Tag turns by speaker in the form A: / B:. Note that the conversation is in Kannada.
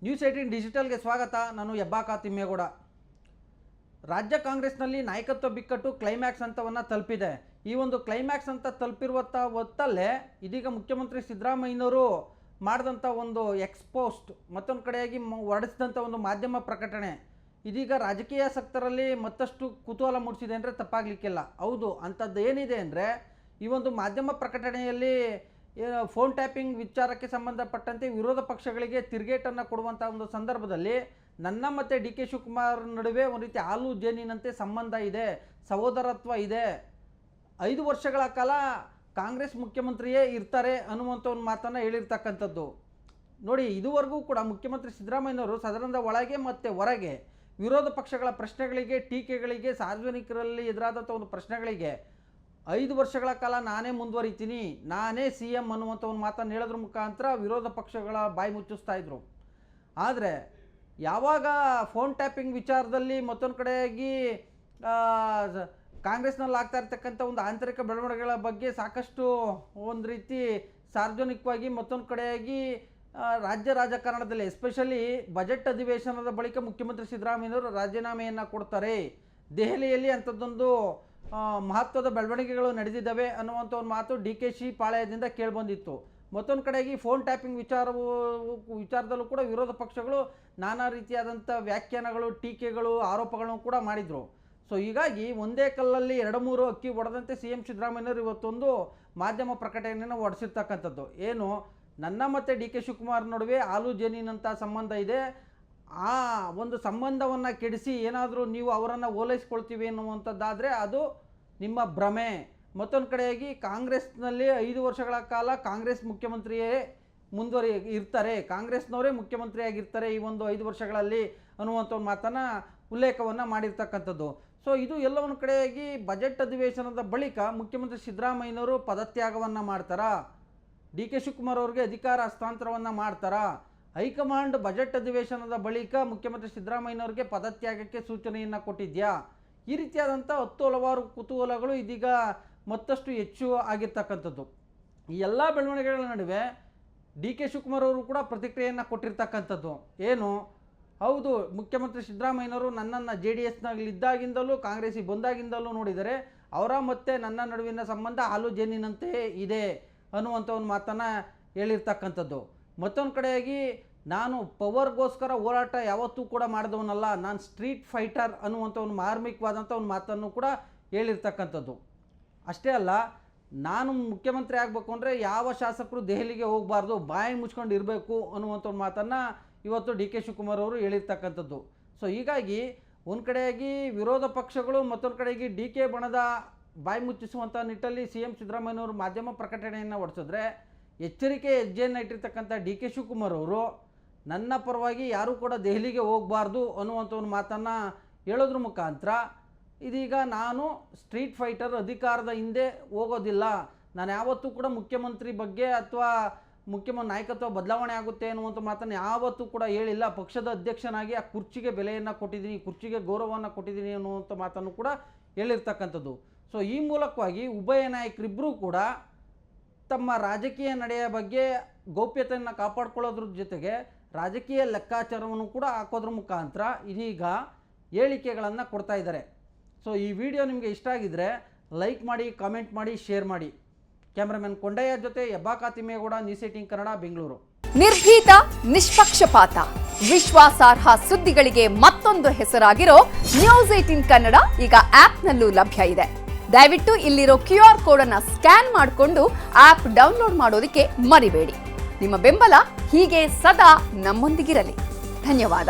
A: ನ್ಯೂಸ್18 ಡಿಜಿಟಲ್ಗೆ ಸ್ವಾಗತ. ನಾನು ಹೆಬ್ಬಾಕ ತಿಮ್ಮೇಗೌಡ. ರಾಜ್ಯ ಕಾಂಗ್ರೆಸ್ನಲ್ಲಿ ನಾಯಕತ್ವ ಬಿಕ್ಕಟ್ಟು ಕ್ಲೈಮ್ಯಾಕ್ಸ್ ಹಂತವನ್ನು ತಲುಪಿದೆ. ಈ ಒಂದು ಕ್ಲೈಮ್ಯಾಕ್ಸ್ ಅಂತ ತಲುಪಿರುವಂಥ ಹೊತ್ತಲ್ಲೇ ಇದೀಗ ಮುಖ್ಯಮಂತ್ರಿ ಸಿದ್ದರಾಮಯ್ಯನವರು ಮಾಡಿದಂಥ ಒಂದು ಎಕ್ಸ್ಪೋಸ್ಟ್, ಮತ್ತೊಂದು ಕಡೆಯಾಗಿ ಹೊರಡಿಸಿದಂಥ ಒಂದು ಮಾಧ್ಯಮ ಪ್ರಕಟಣೆ ಇದೀಗ ರಾಜಕೀಯಾಸಕ್ತರಲ್ಲಿ ಮತ್ತಷ್ಟು ಕುತೂಹಲ ಮೂಡಿಸಿದೆ ಅಂದರೆ ತಪ್ಪಾಗಲಿಕ್ಕಿಲ್ಲ. ಹೌದು, ಅಂಥದ್ದು ಏನಿದೆ ಅಂದರೆ ಈ ಒಂದು ಮಾಧ್ಯಮ ಪ್ರಕಟಣೆಯಲ್ಲಿ ಫೋನ್ ಟ್ಯಾಪಿಂಗ್ ವಿಚಾರಕ್ಕೆ ಸಂಬಂಧಪಟ್ಟಂತೆ ವಿರೋಧ ಪಕ್ಷಗಳಿಗೆ ತಿರುಗೇಟನ್ನು ಕೊಡುವಂಥ ಒಂದು ಸಂದರ್ಭದಲ್ಲಿ ನನ್ನ ಮತ್ತು ಡಿ ಕೆ ಶಿವಕುಮಾರ್ ನಡುವೆ ಒಂದು ರೀತಿ ಹಾಲು ಜೇನಿನಂತೆ ಸಂಬಂಧ ಇದೆ, ಸಹೋದರತ್ವ ಇದೆ, 5 ವರ್ಷಗಳ ಕಾಲ ಕಾಂಗ್ರೆಸ್ ಮುಖ್ಯಮಂತ್ರಿಯೇ ಇರ್ತಾರೆ ಅನ್ನುವಂಥ ಒಂದು ಮಾತನ್ನು ಹೇಳಿರ್ತಕ್ಕಂಥದ್ದು. ನೋಡಿ, ಇದುವರೆಗೂ ಕೂಡ ಮುಖ್ಯಮಂತ್ರಿ ಸಿದ್ದರಾಮಯ್ಯನವರು ಸದನದ ಒಳಗೆ ಮತ್ತು ಹೊರಗೆ ವಿರೋಧ ಪಕ್ಷಗಳ ಪ್ರಶ್ನೆಗಳಿಗೆ, ಟೀಕೆಗಳಿಗೆ, ಸಾರ್ವಜನಿಕರಲ್ಲಿ ಎದುರಾದಂಥ ಒಂದು ಪ್ರಶ್ನೆಗಳಿಗೆ 5 ವರ್ಷಗಳ ಕಾಲ ನಾನೇ ಮುಂದುವರಿತೀನಿ, ನಾನೇ CM ಅನ್ನುವಂಥ ಒಂದು ಮಾತನ್ನು ಹೇಳೋದ್ರ ಮುಖಾಂತರ ವಿರೋಧ ಪಕ್ಷಗಳ ಬಾಯಿ ಮುಚ್ಚಿಸ್ತಾ ಇದ್ರು. ಆದರೆ ಯಾವಾಗ ಫೋನ್ ಟ್ಯಾಪಿಂಗ್ ವಿಚಾರದಲ್ಲಿ ಮತ್ತೊಂದು ಕಡೆಯಾಗಿ ಕಾಂಗ್ರೆಸ್ನಲ್ಲಿ ಆಗ್ತಾ ಇರ್ತಕ್ಕಂಥ ಒಂದು ಆಂತರಿಕ ಬೆಳವಣಿಗೆಗಳ ಬಗ್ಗೆ ಸಾಕಷ್ಟು ಒಂದು ರೀತಿ ಸಾರ್ವಜನಿಕವಾಗಿ ಮತ್ತೊಂದು ಕಡೆಯಾಗಿ ರಾಜ್ಯ ರಾಜಕಾರಣದಲ್ಲಿ ಎಸ್ಪೆಷಲಿ ಬಜೆಟ್ ಅಧಿವೇಶನದ ಬಳಿಕ ಮುಖ್ಯಮಂತ್ರಿ ಸಿದ್ದರಾಮಯ್ಯನವರು ರಾಜೀನಾಮೆಯನ್ನು ಕೊಡ್ತಾರೆ, ದೆಹಲಿಯಲ್ಲಿ ಅಂಥದ್ದೊಂದು ಮಹತ್ವದ ಬೆಳವಣಿಗೆಗಳು ನಡೆದಿದ್ದಾವೆ ಅನ್ನುವಂಥ ಒಂದು ಮಾತು DKಶಿ ಪಾಳ್ಯದಿಂದ ಕೇಳಿಬಂದಿತ್ತು. ಮತ್ತೊಂದು ಕಡೆಗೆ ಫೋನ್ ಟ್ಯಾಪಿಂಗ್ ವಿಚಾರದಲ್ಲೂ ಕೂಡ ವಿರೋಧ ಪಕ್ಷಗಳು ನಾನಾ ರೀತಿಯಾದಂಥ ವ್ಯಾಖ್ಯಾನಗಳು, ಟೀಕೆಗಳು, ಆರೋಪಗಳನ್ನು ಕೂಡ ಮಾಡಿದರು. ಸೊ ಹೀಗಾಗಿ ಒಂದೇ ಕಲ್ಲಲ್ಲಿ 2-3 ಅಕ್ಕಿ ಹೊಡೆದಂತೆ CM ಸಿದ್ದರಾಮಯ್ಯನವರು ಇವತ್ತೊಂದು ಮಾಧ್ಯಮ ಪ್ರಕಟಣೆಯನ್ನು ಹೊರಡಿಸಿರ್ತಕ್ಕಂಥದ್ದು. ಏನು, ನನ್ನ ಮತ್ತು ಡಿ ಕೆ ಶಿವಕುಮಾರ್ ನಡುವೆ ಹಾಲು ಜೇನಿನಂಥ ಸಂಬಂಧ ಇದೆ, ಆ ಒಂದು ಸಂಬಂಧವನ್ನು ಕೆಡಿಸಿ ಏನಾದರೂ ನೀವು ಅವರನ್ನು ಓಲೈಸ್ಕೊಳ್ತೀವಿ ಅನ್ನುವಂಥದ್ದಾದರೆ ಅದು ನಿಮ್ಮ ಭ್ರಮೆ. ಮತ್ತೊಂದು ಕಡೆಯಾಗಿ ಕಾಂಗ್ರೆಸ್ನಲ್ಲಿ 5 ವರ್ಷಗಳ ಕಾಲ ಕಾಂಗ್ರೆಸ್ ಮುಖ್ಯಮಂತ್ರಿಯೇ ಇರ್ತಾರೆ, ಕಾಂಗ್ರೆಸ್ನವರೇ ಮುಖ್ಯಮಂತ್ರಿಯಾಗಿರ್ತಾರೆ ಈ ಒಂದು 5 ವರ್ಷಗಳಲ್ಲಿ ಅನ್ನುವಂಥ ಒಂದು ಮಾತನ್ನು ಉಲ್ಲೇಖವನ್ನು ಮಾಡಿರ್ತಕ್ಕಂಥದ್ದು. ಸೊ ಇದು ಎಲ್ಲೊಂದು ಕಡೆಯಾಗಿ ಬಜೆಟ್ ಅಧಿವೇಶನದ ಬಳಿಕ ಮುಖ್ಯಮಂತ್ರಿ ಸಿದ್ದರಾಮಯ್ಯನವರು ಪದತ್ಯಾಗವನ್ನು ಮಾಡ್ತಾರಾ, ಡಿ ಕೆ ಶಿವಕುಮಾರ್ ಅವರಿಗೆ ಅಧಿಕಾರ ಹಸ್ತಾಂತರವನ್ನು ಮಾಡ್ತಾರಾ, ಹೈಕಮಾಂಡ್ ಬಜೆಟ್ ಅಧಿವೇಶನದ ಬಳಿಕ ಮುಖ್ಯಮಂತ್ರಿ ಸಿದ್ದರಾಮಯ್ಯನವರಿಗೆ ಪದತ್ಯಾಗಕ್ಕೆ ಸೂಚನೆಯನ್ನು ಕೊಟ್ಟಿದ್ಯಾ? ಈ ರೀತಿಯಾದಂಥ 10 ಹಲವಾರು ಕುತೂಹಲಗಳು ಇದೀಗ ಮತ್ತಷ್ಟು ಹೆಚ್ಚು ಆಗಿರ್ತಕ್ಕಂಥದ್ದು. ಈ ಎಲ್ಲ ಬೆಳವಣಿಗೆಗಳ ನಡುವೆ ಡಿ ಕೆ ಶಿವಕುಮಾರ್ ಅವರು ಕೂಡ ಪ್ರತಿಕ್ರಿಯೆಯನ್ನು ಕೊಟ್ಟಿರ್ತಕ್ಕಂಥದ್ದು. ಏನು, ಹೌದು, ಮುಖ್ಯಮಂತ್ರಿ ಸಿದ್ದರಾಮಯ್ಯನವರು ನನ್ನನ್ನು JDSನಲ್ಲಿದ್ದಾಗಿಂದಲೂ ಕಾಂಗ್ರೆಸ್ಸಿಗೆ ಬಂದಾಗಿಂದಲೂ ನೋಡಿದರೆ ಅವರ ಮತ್ತು ನನ್ನ ನಡುವಿನ ಸಂಬಂಧ ಹಾಲು ಜೇನಿನಂತೆ ಇದೆ ಅನ್ನುವಂಥ ಒಂದು ಮಾತನ್ನು ಹೇಳಿರ್ತಕ್ಕಂಥದ್ದು. ಮತ್ತೊಂದು ಕಡೆಯಾಗಿ ನಾನು ಪವರ್ಗೋಸ್ಕರ ಹೋರಾಟ ಯಾವತ್ತೂ ಕೂಡ ಮಾಡಿದವನಲ್ಲ, ನಾನು ಸ್ಟ್ರೀಟ್ ಫೈಟರ್ ಅನ್ನುವಂಥ ಒಂದು ಮಾರ್ಮಿಕವಾದಂಥ ಒಂದು ಮಾತನ್ನು ಕೂಡ ಹೇಳಿರ್ತಕ್ಕಂಥದ್ದು. ಅಷ್ಟೇ ಅಲ್ಲ, ನಾನು ಮುಖ್ಯಮಂತ್ರಿ ಆಗಬೇಕು ಅಂದರೆ ಯಾವ ಶಾಸಕರು ದೆಹಲಿಗೆ ಹೋಗಬಾರ್ದು, ಬಾಯಿ ಮುಚ್ಕೊಂಡು ಇರಬೇಕು ಅನ್ನುವಂಥ ಒಂದು ಮಾತನ್ನು ಇವತ್ತು ಡಿ ಕೆ ಶಿವಕುಮಾರ್ ಅವರು ಹೇಳಿರ್ತಕ್ಕಂಥದ್ದು. ಸೊ ಹೀಗಾಗಿ ಒಂದು ಕಡೆಯಾಗಿ ವಿರೋಧ ಪಕ್ಷಗಳು, ಮತ್ತೊಂದು ಕಡೆಯಾಗಿ ಡಿ ಕೆ ಬಣದ ಬಾಯಿ ಮುಚ್ಚಿಸುವಂಥ ನಿಟ್ಟಲ್ಲಿ CM ಸಿದ್ದರಾಮಯ್ಯನವರು ಮಾಧ್ಯಮ ಪ್ರಕಟಣೆಯನ್ನು ಹೊರಡಿಸಿದ್ರೆ ಎಚ್ಚರಿಕೆ ಹೆಜ್ಜೆಯನ್ನು ಇಟ್ಟಿರ್ತಕ್ಕಂಥ ಡಿ ಕೆ ಶಿವಕುಮಾರ್ ಅವರು ನನ್ನ ಪರವಾಗಿ ಯಾರೂ ಕೂಡ ದೆಹಲಿಗೆ ಹೋಗಬಾರ್ದು ಅನ್ನುವಂಥ ಒಂದು ಮಾತನ್ನು ಹೇಳೋದ್ರ ಮುಖಾಂತರ ಇದೀಗ ನಾನು ಸ್ಟ್ರೀಟ್ ಫೈಟರ್, ಅಧಿಕಾರದ ಹಿಂದೆ ಹೋಗೋದಿಲ್ಲ, ನಾನು ಯಾವತ್ತೂ ಕೂಡ ಮುಖ್ಯಮಂತ್ರಿ ಬಗ್ಗೆ ಅಥವಾ ನಾಯಕತ್ವ ಬದಲಾವಣೆ ಆಗುತ್ತೆ ಅನ್ನುವಂಥ ಮಾತನ್ನು ಯಾವತ್ತೂ ಕೂಡ ಹೇಳಿಲ್ಲ, ಪಕ್ಷದ ಅಧ್ಯಕ್ಷನಾಗಿ ಆ ಕುರ್ಚಿಗೆ ಬೆಲೆಯನ್ನು ಕೊಟ್ಟಿದ್ದೀನಿ, ಕುರ್ಚಿಗೆ ಗೌರವವನ್ನು ಕೊಟ್ಟಿದ್ದೀನಿ ಅನ್ನುವಂಥ ಮಾತನ್ನು ಕೂಡ ಹೇಳಿರ್ತಕ್ಕಂಥದ್ದು. ಸೊ ಈ ಮೂಲಕವಾಗಿ ಉಭಯ ನಾಯಕರಿಬ್ಬರೂ ಕೂಡ ತಮ್ಮ ರಾಜಕೀಯ ನಡೆಯ ಬಗ್ಗೆ ಗೌಪ್ಯತೆಯನ್ನು ಕಾಪಾಡಿಕೊಳ್ಳೋದ್ರ ಜೊತೆಗೆ ರಾಜಕೀಯ ಲೆಕ್ಕಾಚಾರವನ್ನು ಕೂಡ ಹಾಕೋದ್ರ ಮುಖಾಂತರ ಇದೀಗ ಹೇಳಿಕೆಗಳನ್ನು ಕೊಡ್ತಾ ಇದ್ದಾರೆ. ಸೊ ಈ ವಿಡಿಯೋ ನಿಮಗೆ ಇಷ್ಟ ಆಗಿದ್ದರೆ ಲೈಕ್ ಮಾಡಿ, ಕಾಮೆಂಟ್ ಮಾಡಿ, ಶೇರ್ ಮಾಡಿ. ಕ್ಯಾಮ್ರಾಮನ್ ಕೊಂಡಯ್ಯ ಜೊತೆ ಹೆಬ್ಬಾಕ ತಿಮ್ಮೇಗೌಡ, ನ್ಯೂಸ್18 ಕನ್ನಡ, ಬೆಂಗಳೂರು.
B: ನಿರ್ಭೀತ, ನಿಷ್ಪಕ್ಷಪಾತ, ವಿಶ್ವಾಸಾರ್ಹ ಸುದ್ದಿಗಳಿಗೆ ಮತ್ತೊಂದು ಹೆಸರಾಗಿರೋ ನ್ಯೂಸ್18 ಕನ್ನಡ ಈಗ ಆಪ್ನಲ್ಲೂ ಲಭ್ಯ ಇದೆ. ದಯವಿಟ್ಟು ಇಲ್ಲಿರೋ QR ಕೋಡ್ ಅನ್ನು ಸ್ಕ್ಯಾನ್ ಮಾಡಿಕೊಂಡು ಆಪ್ ಡೌನ್ಲೋಡ್ ಮಾಡೋದಕ್ಕೆ ಮರಿಬೇಡಿ. ನಿಮ್ಮ ಬೆಂಬಲ ಹೀಗೆ ಸದಾ ನಮ್ಮೊಂದಿಗಿರಲಿ. ಧನ್ಯವಾದ.